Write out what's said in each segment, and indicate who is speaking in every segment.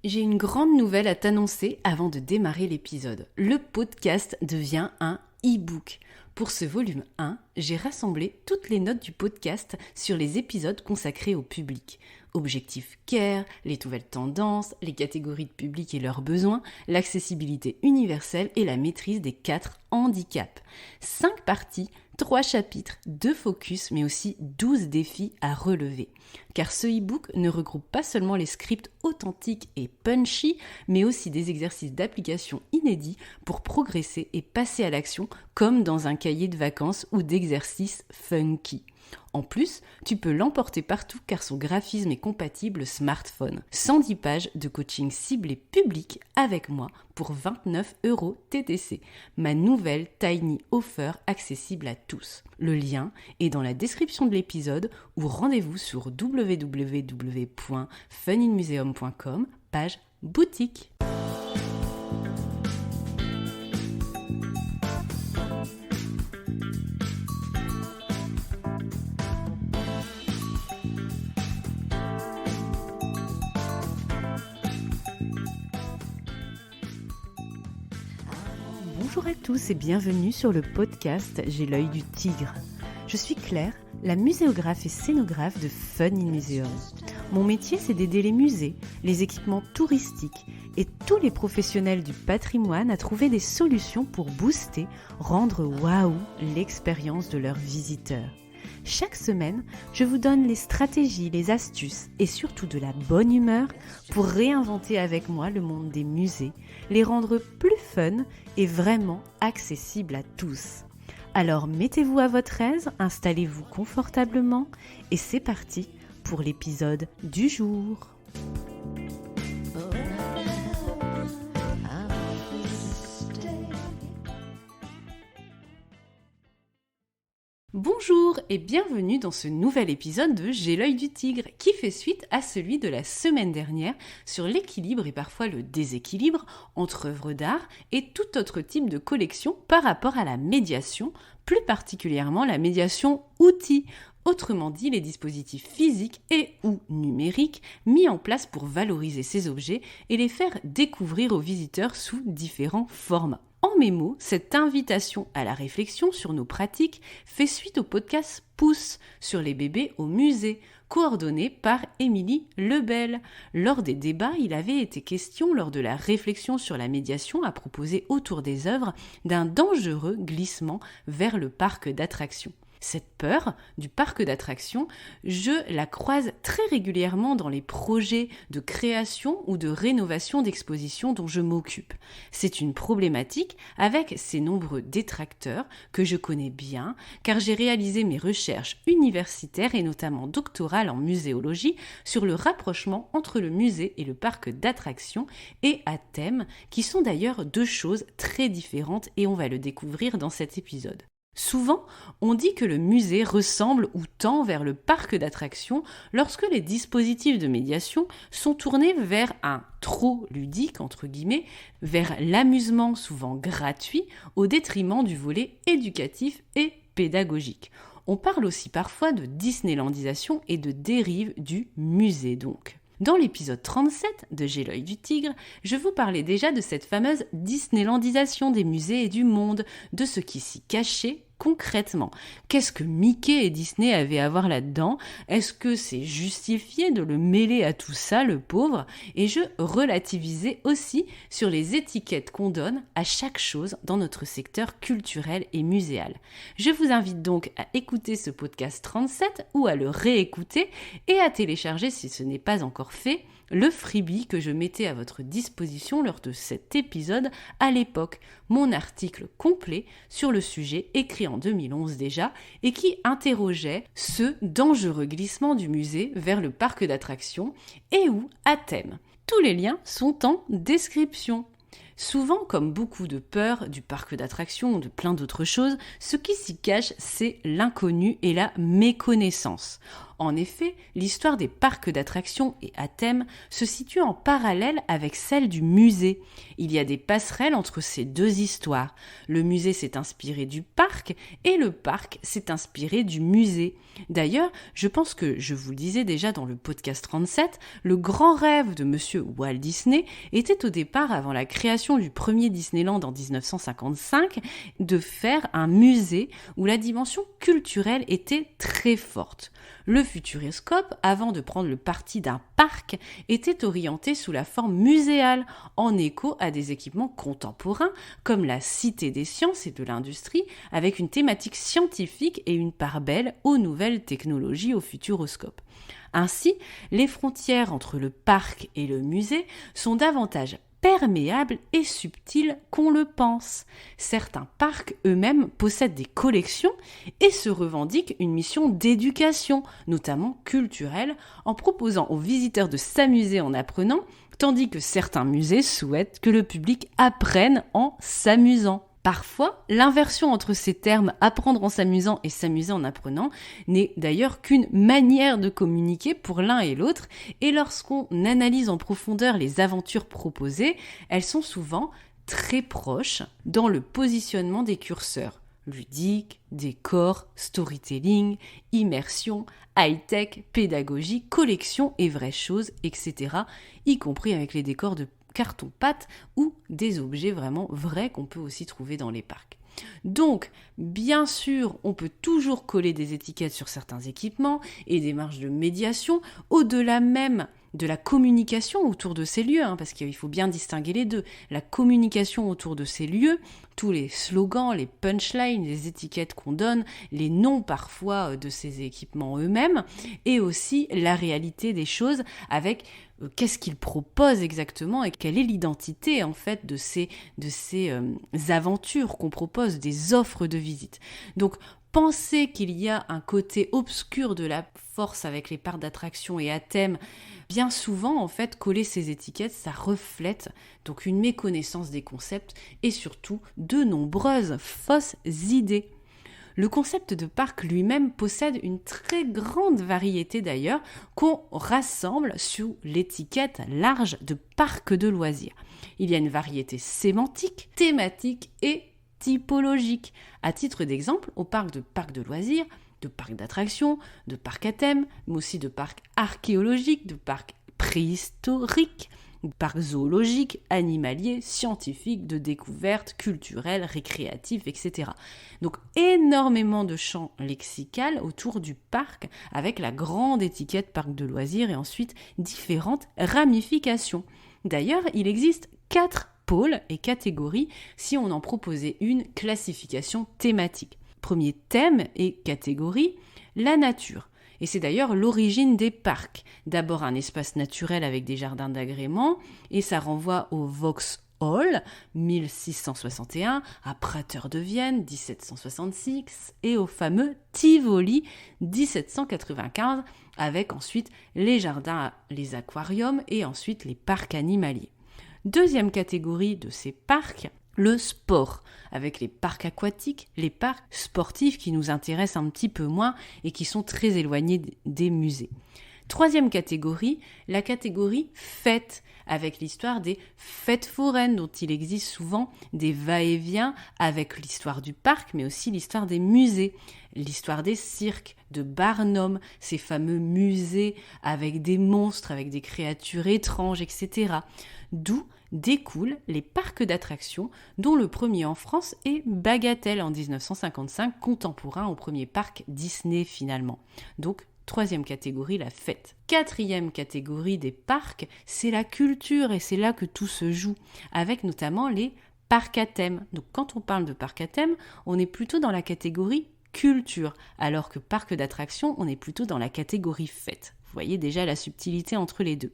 Speaker 1: J'ai une grande nouvelle à t'annoncer avant de démarrer l'épisode. Le podcast devient un e-book. Pour ce volume 1, j'ai rassemblé toutes les notes du podcast sur les épisodes consacrés au public. Objectif CARE, les nouvelles tendances, les catégories de public et leurs besoins, l'accessibilité universelle et la maîtrise des 4 handicaps. 5 parties, 3 chapitres, 2 focus, mais aussi 12 défis à relever. Car ce e-book ne regroupe pas seulement les scripts authentiques et punchy, mais aussi des exercices d'application inédits pour progresser et passer à l'action comme dans un cahier de vacances ou d'exercices funky. En plus, tu peux l'emporter partout car son graphisme est compatible smartphone. 110 pages de coaching ciblé public avec moi pour 29 € TTC. Ma nouvelle Tiny Offer accessible à tous. Le lien est dans la description de l'épisode ou rendez-vous sur www.funinmuseum.com, page boutique. Bonjour à tous et bienvenue sur le podcast J'ai l'œil du tigre. Je suis Claire, la muséographe et scénographe de Fun in Museum. Mon métier, c'est d'aider les musées, les équipements touristiques et tous les professionnels du patrimoine à trouver des solutions pour booster, rendre waouh l'expérience de leurs visiteurs. Chaque semaine, je vous donne les stratégies, les astuces et surtout de la bonne humeur pour réinventer avec moi le monde des musées, les rendre plus fun et vraiment accessibles à tous. Alors mettez-vous à votre aise, installez-vous confortablement et c'est parti pour l'épisode du jour. Bonjour et bienvenue dans ce nouvel épisode de J'ai l'œil du tigre qui fait suite à celui de la semaine dernière sur l'équilibre et parfois le déséquilibre entre œuvres d'art et tout autre type de collection par rapport à la médiation, plus particulièrement la médiation outil, autrement dit les dispositifs physiques et ou numériques mis en place pour valoriser ces objets et les faire découvrir aux visiteurs sous différents formats. En mes mots, cette invitation à la réflexion sur nos pratiques fait suite au podcast Pouce sur les bébés au musée, coordonné par Émilie Lebel. Lors des débats, il avait été question, lors de la réflexion sur la médiation à proposer autour des œuvres, d'un dangereux glissement vers le parc d'attractions. Cette peur du parc d'attractions, je la croise très régulièrement dans les projets de création ou de rénovation d'expositions dont je m'occupe. C'est une problématique avec ses nombreux détracteurs que je connais bien car j'ai réalisé mes recherches universitaires et notamment doctorales en muséologie sur le rapprochement entre le musée et le parc d'attractions et à thème qui sont d'ailleurs deux choses très différentes et on va le découvrir dans cet épisode. Souvent, on dit que le musée ressemble ou tend vers le parc d'attractions lorsque les dispositifs de médiation sont tournés vers un trop ludique, entre guillemets, vers l'amusement souvent gratuit au détriment du volet éducatif et pédagogique. On parle aussi parfois de Disneylandisation et de dérive du musée donc. Dans l'épisode 37 de J'ai l'œil du tigre, je vous parlais déjà de cette fameuse Disneylandisation des musées et du monde, de ce qui s'y cachait concrètement. Qu'est-ce que Mickey et Disney avaient à voir là-dedans ? Est-ce que c'est justifié de le mêler à tout ça, le pauvre ? Et je relativisais aussi sur les étiquettes qu'on donne à chaque chose dans notre secteur culturel et muséal. Je vous invite donc à écouter ce podcast 37 ou à le réécouter et à télécharger, si ce n'est pas encore fait, le freebie que je mettais à votre disposition lors de cet épisode à l'époque, mon article complet sur le sujet écrit en 2011 déjà et qui interrogeait ce dangereux glissement du musée vers le parc d'attractions et ou à thème. Tous les liens sont en description. Souvent, comme beaucoup de peurs du parc d'attractions ou de plein d'autres choses, ce qui s'y cache, c'est l'inconnu et la méconnaissance. En effet, l'histoire des parcs d'attractions et à thème se situe en parallèle avec celle du musée. Il y a des passerelles entre ces deux histoires. Le musée s'est inspiré du parc et le parc s'est inspiré du musée. D'ailleurs, je pense que je vous le disais déjà dans le podcast 37, le grand rêve de monsieur Walt Disney était au départ, avant la création du premier Disneyland en 1955, de faire un musée où la dimension culturelle était très forte. Le Futuroscope, avant de prendre le parti d'un parc, était orienté sous la forme muséale, en écho à des équipements contemporains comme la Cité des sciences et de l'industrie, avec une thématique scientifique et une part belle aux nouvelles technologies au Futuroscope. Ainsi, les frontières entre le parc et le musée sont davantage perméables et subtiles qu'on le pense. Certains parcs eux-mêmes possèdent des collections et se revendiquent une mission d'éducation, notamment culturelle, en proposant aux visiteurs de s'amuser en apprenant, tandis que certains musées souhaitent que le public apprenne en s'amusant. Parfois, l'inversion entre ces termes « apprendre en s'amusant » et « s'amuser en apprenant » n'est d'ailleurs qu'une manière de communiquer pour l'un et l'autre, et lorsqu'on analyse en profondeur les aventures proposées, elles sont souvent très proches dans le positionnement des curseurs. Ludique, décor, storytelling, immersion, high-tech, pédagogie, collection et vraies choses, etc., y compris avec les décors de carton-pâte ou des objets vraiment vrais qu'on peut aussi trouver dans les parcs. Donc, bien sûr, on peut toujours coller des étiquettes sur certains équipements et des marges de médiation, au-delà même de la communication autour de ces lieux, parce qu'il faut bien distinguer les deux. La communication autour de ces lieux, tous les slogans, les punchlines, les étiquettes qu'on donne, les noms parfois de ces équipements eux-mêmes, et aussi la réalité des choses avec qu'est-ce qu'ils proposent exactement et quelle est l'identité en fait de ces aventures qu'on propose, des offres de visite. Donc, penser qu'il y a un côté obscur de la force avec les parcs d'attractions et à thème, bien souvent, en fait, coller ces étiquettes, ça reflète donc une méconnaissance des concepts et surtout de nombreuses fausses idées. Le concept de parc lui-même possède une très grande variété d'ailleurs qu'on rassemble sous l'étiquette large de parc de loisirs. Il y a une variété sémantique, thématique et typologique. À titre d'exemple, on parle de parc de loisirs, de parc d'attractions, de parc à thème, mais aussi de parc archéologique, de parc préhistorique, parc zoologique, animalier, scientifique, de découverte, culturel, récréatif, etc. Donc énormément de champs lexicaux autour du parc avec la grande étiquette parc de loisirs et ensuite différentes ramifications. D'ailleurs, il existe 4 pôles et catégories si on en proposait une classification thématique. Premier thème et catégorie, la nature. Et c'est d'ailleurs l'origine des parcs. D'abord un espace naturel avec des jardins d'agrément, et ça renvoie au Vauxhall, 1661, à Prater de Vienne, 1766, et au fameux Tivoli, 1795, avec ensuite les jardins, les aquariums, et ensuite les parcs animaliers. Deuxième catégorie de ces parcs, le sport, avec les parcs aquatiques, les parcs sportifs qui nous intéressent un petit peu moins et qui sont très éloignés des musées. Troisième catégorie, la catégorie fêtes, avec l'histoire des fêtes foraines dont il existe souvent des va-et-vient avec l'histoire du parc, mais aussi l'histoire des musées, l'histoire des cirques, de Barnum, ces fameux musées avec des monstres, avec des créatures étranges, etc. D'où découlent les parcs d'attractions, dont le premier en France est Bagatelle en 1955, contemporain au premier parc Disney finalement. Donc, troisième catégorie, la fête. Quatrième catégorie des parcs, c'est la culture et c'est là que tout se joue, avec notamment les parcs à thème. Donc quand on parle de parcs à thème, on est plutôt dans la catégorie culture, alors que parc d'attractions, on est plutôt dans la catégorie fête. Vous voyez déjà la subtilité entre les deux.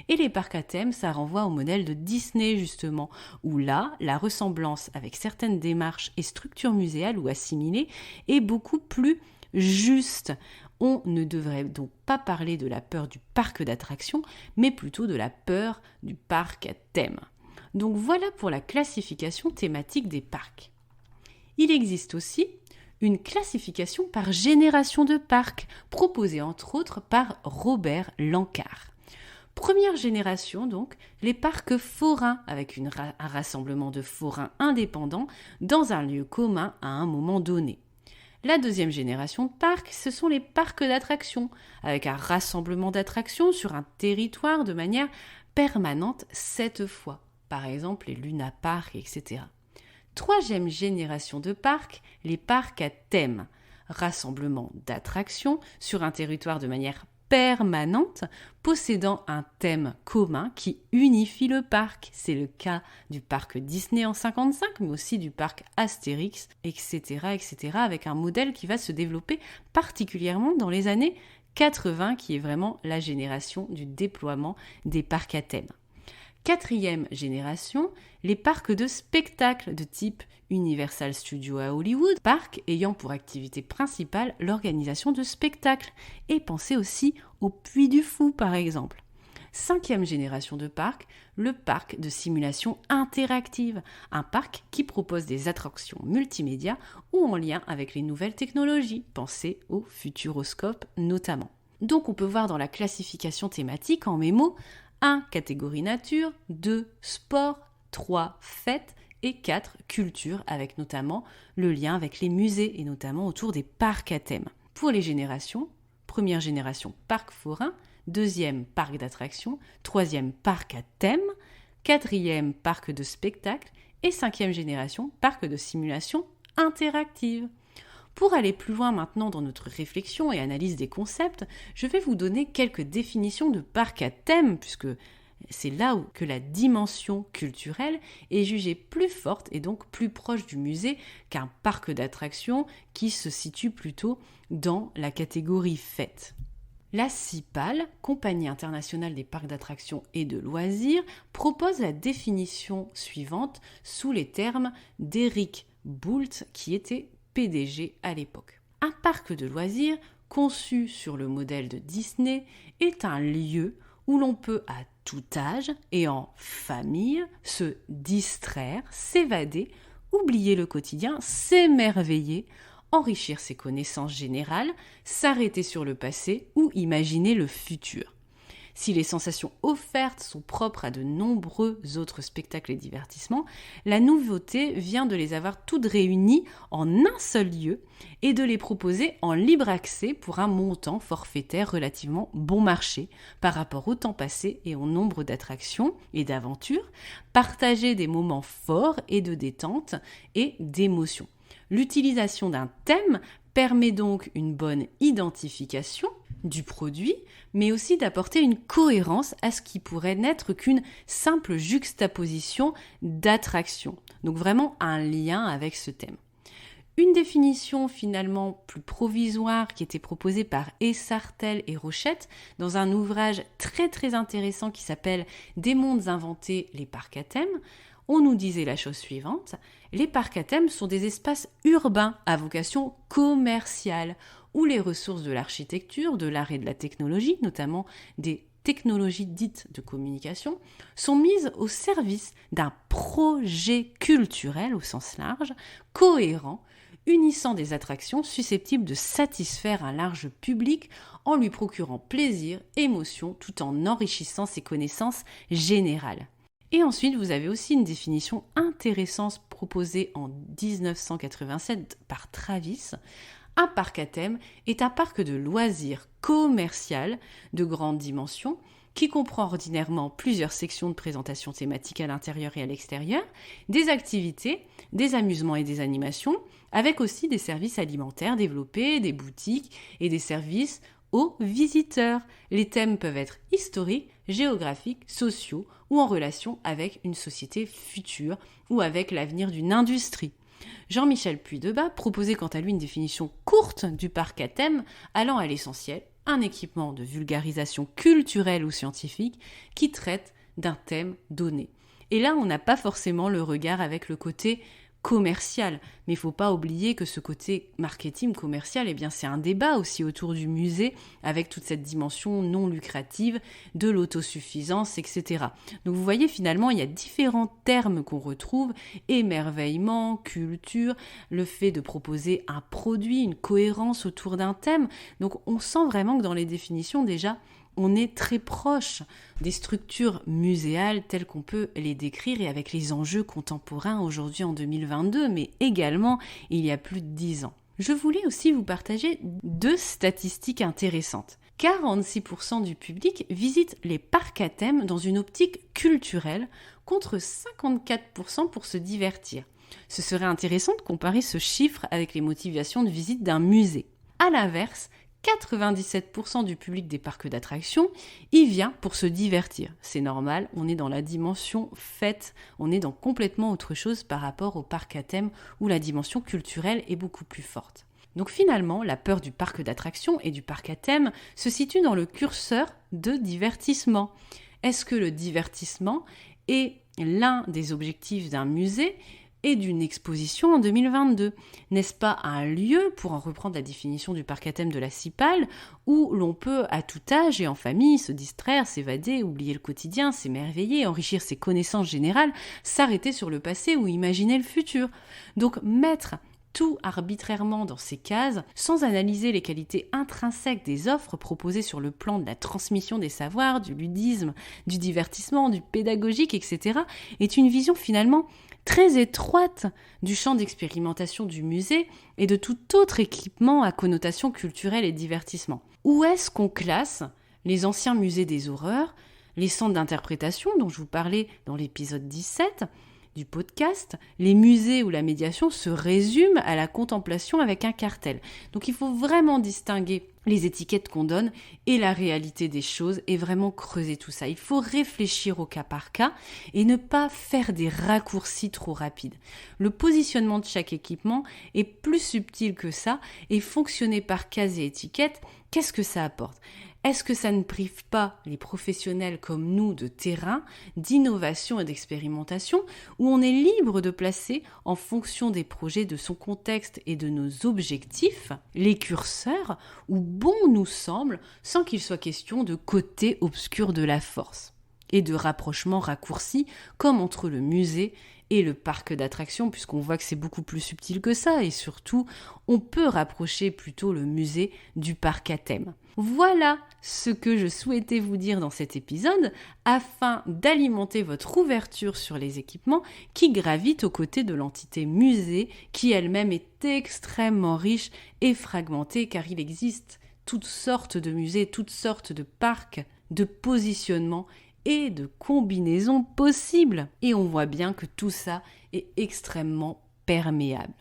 Speaker 1: Et les parcs à thème, ça renvoie au modèle de Disney justement, où là, la ressemblance avec certaines démarches et structures muséales ou assimilées est beaucoup plus juste. On ne devrait donc pas parler de la peur du parc d'attractions, mais plutôt de la peur du parc à thème. Donc voilà pour la classification thématique des parcs. Il existe aussi une classification par génération de parcs, proposée entre autres par Robert Lancard. Première génération donc, les parcs forains, avec un rassemblement de forains indépendants dans un lieu commun à un moment donné. La deuxième génération de parcs, ce sont les parcs d'attractions, avec un rassemblement d'attractions sur un territoire de manière permanente cette fois. Par exemple, les Luna Park, etc. Troisième génération de parcs, les parcs à thème. Rassemblement d'attractions sur un territoire de manière permanente, possédant un thème commun qui unifie le parc. C'est le cas du parc Disney en 55, mais aussi du parc Astérix, etc., etc., avec un modèle qui va se développer particulièrement dans les années 80, qui est vraiment la génération du déploiement des parcs à thème. Quatrième génération, les parcs de spectacle de type Universal Studios à Hollywood, parcs ayant pour activité principale l'organisation de spectacles, et pensez aussi au Puy du Fou par exemple. Cinquième génération de parcs, le parc de simulation interactive, un parc qui propose des attractions multimédia ou en lien avec les nouvelles technologies, pensez au Futuroscope notamment. Donc on peut voir dans la classification thématique en mémo 1. Catégorie nature, 2. Sport, 3. Fête et 4. Culture, avec notamment le lien avec les musées et notamment autour des parcs à thème. Pour les générations, première génération parc forain, deuxième parc d'attractions, troisième parc à thème, quatrième parc de spectacle et cinquième génération parc de simulation interactive. Pour aller plus loin maintenant dans notre réflexion et analyse des concepts, je vais vous donner quelques définitions de parc à thème, puisque c'est là où que la dimension culturelle est jugée plus forte et donc plus proche du musée qu'un parc d'attractions qui se situe plutôt dans la catégorie fête. La CIPAL, Compagnie internationale des parcs d'attractions et de loisirs, propose la définition suivante sous les termes d'Eric Boult, qui était PDG à l'époque. Un parc de loisirs, conçu sur le modèle de Disney, est un lieu où l'on peut à tout âge et en famille se distraire, s'évader, oublier le quotidien, s'émerveiller, enrichir ses connaissances générales, s'arrêter sur le passé ou imaginer le futur. Si les sensations offertes sont propres à de nombreux autres spectacles et divertissements, la nouveauté vient de les avoir toutes réunies en un seul lieu et de les proposer en libre accès pour un montant forfaitaire relativement bon marché par rapport au temps passé et au nombre d'attractions et d'aventures, partager des moments forts et de détente et d'émotion. L'utilisation d'un thème permet donc une bonne identification du produit, mais aussi d'apporter une cohérence à ce qui pourrait n'être qu'une simple juxtaposition d'attractions. Donc vraiment un lien avec ce thème. Une définition finalement plus provisoire qui était proposée par Essartel et Rochette dans un ouvrage très très intéressant qui s'appelle « Des mondes inventés, les parcs à thème », on nous disait la chose suivante, les parcs à thème sont des espaces urbains à vocation commerciale où les ressources de l'architecture, de l'art et de la technologie, notamment des technologies dites de communication, sont mises au service d'un projet culturel au sens large, cohérent, unissant des attractions susceptibles de satisfaire un large public en lui procurant plaisir, émotion, tout en enrichissant ses connaissances générales. Et ensuite, vous avez aussi une définition intéressante proposée en 1987 par Travis. Un parc à thème est un parc de loisirs commercial de grande dimension qui comprend ordinairement plusieurs sections de présentation thématiques à l'intérieur et à l'extérieur, des activités, des amusements et des animations, avec aussi des services alimentaires développés, des boutiques et des services aux visiteurs. Les thèmes peuvent être historiques, géographiques, sociaux ou en relation avec une société future ou avec l'avenir d'une industrie. Jean-Michel Puydebas proposait quant à lui une définition courte du parc à thème allant à l'essentiel, un équipement de vulgarisation culturelle ou scientifique qui traite d'un thème donné. Et là, on n'a pas forcément le regard avec le côté commercial. Mais il ne faut pas oublier que ce côté marketing commercial, c'est un débat aussi autour du musée avec toute cette dimension non lucrative de l'autosuffisance, etc. Donc vous voyez, finalement, il y a différents termes qu'on retrouve: émerveillement, culture, le fait de proposer un produit, une cohérence autour d'un thème. Donc on sent vraiment que dans les définitions, déjà, on est très proche des structures muséales telles qu'on peut les décrire et avec les enjeux contemporains aujourd'hui en 2022, mais également il y a plus de 10 ans. Je voulais aussi vous partager 2 statistiques intéressantes. 46% du public visite les parcs à thème dans une optique culturelle contre 54% pour se divertir. Ce serait intéressant de comparer ce chiffre avec les motivations de visite d'un musée. À l'inverse, 97% du public des parcs d'attractions y vient pour se divertir. C'est normal, on est dans la dimension fête, on est dans complètement autre chose par rapport au parc à thème où la dimension culturelle est beaucoup plus forte. Donc finalement, la peur du parc d'attractions et du parc à thème se situe dans le curseur de divertissement. Est-ce que le divertissement est l'un des objectifs d'un musée et d'une exposition en 2022. N'est-ce pas un lieu, pour en reprendre la définition du parc à thème de la Cipale, où l'on peut à tout âge et en famille se distraire, s'évader, oublier le quotidien, s'émerveiller, enrichir ses connaissances générales, s'arrêter sur le passé ou imaginer le futur. Donc mettre tout arbitrairement dans ces cases, sans analyser les qualités intrinsèques des offres proposées sur le plan de la transmission des savoirs, du ludisme, du divertissement, du pédagogique, etc., est une vision finalement très étroite du champ d'expérimentation du musée et de tout autre équipement à connotation culturelle et divertissement. Où est-ce qu'on classe les anciens musées des horreurs, les centres d'interprétation dont je vous parlais dans l'épisode 17 du podcast, les musées où la médiation se résume à la contemplation avec un cartel. Donc il faut vraiment distinguer les étiquettes qu'on donne et la réalité des choses et vraiment creuser tout ça. Il faut réfléchir au cas par cas et ne pas faire des raccourcis trop rapides. Le positionnement de chaque équipement est plus subtil que ça et fonctionner par cases et étiquettes, qu'est-ce que ça apporte ? Est-ce que ça ne prive pas les professionnels comme nous de terrain, d'innovation et d'expérimentation, où on est libre de placer, en fonction des projets, de son contexte et de nos objectifs, les curseurs où bon nous semble, sans qu'il soit question de côté obscur de la force et de rapprochement raccourci, comme entre le musée et le parc d'attractions, puisqu'on voit que c'est beaucoup plus subtil que ça, et surtout, on peut rapprocher plutôt le musée du parc à thème. Voilà ce que je souhaitais vous dire dans cet épisode, afin d'alimenter votre ouverture sur les équipements qui gravitent aux côtés de l'entité musée, qui elle-même est extrêmement riche et fragmentée, car il existe toutes sortes de musées, toutes sortes de parcs, de positionnements et de combinaisons possibles. Et on voit bien que tout ça est extrêmement perméable.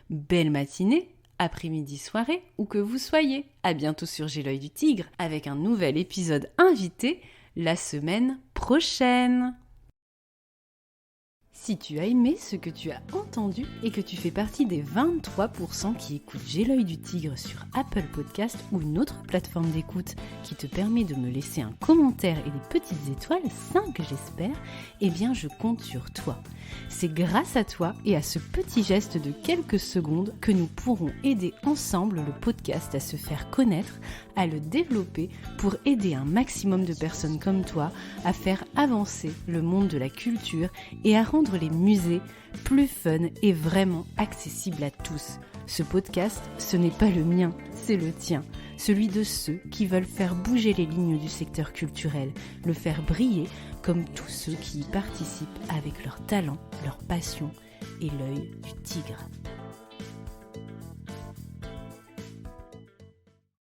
Speaker 1: Belle matinée, après-midi, soirée, où que vous soyez. À bientôt sur J'ai l'œil du tigre, avec un nouvel épisode invité la semaine prochaine. Si tu as aimé ce que tu as entendu et que tu fais partie des 23% qui écoutent J'ai l'œil du tigre sur Apple Podcast ou une autre plateforme d'écoute qui te permet de me laisser un commentaire et des petites étoiles, 5 j'espère, eh bien je compte sur toi. C'est grâce à toi et à ce petit geste de quelques secondes que nous pourrons aider ensemble le podcast à se faire connaître, à le développer pour aider un maximum de personnes comme toi à faire avancer le monde de la culture et à rendre les musées plus fun et vraiment accessibles à tous. Ce podcast, ce n'est pas le mien, c'est le tien, celui de ceux qui veulent faire bouger les lignes du secteur culturel, le faire briller comme tous ceux qui y participent avec leur talent, leur passion et l'œil du tigre.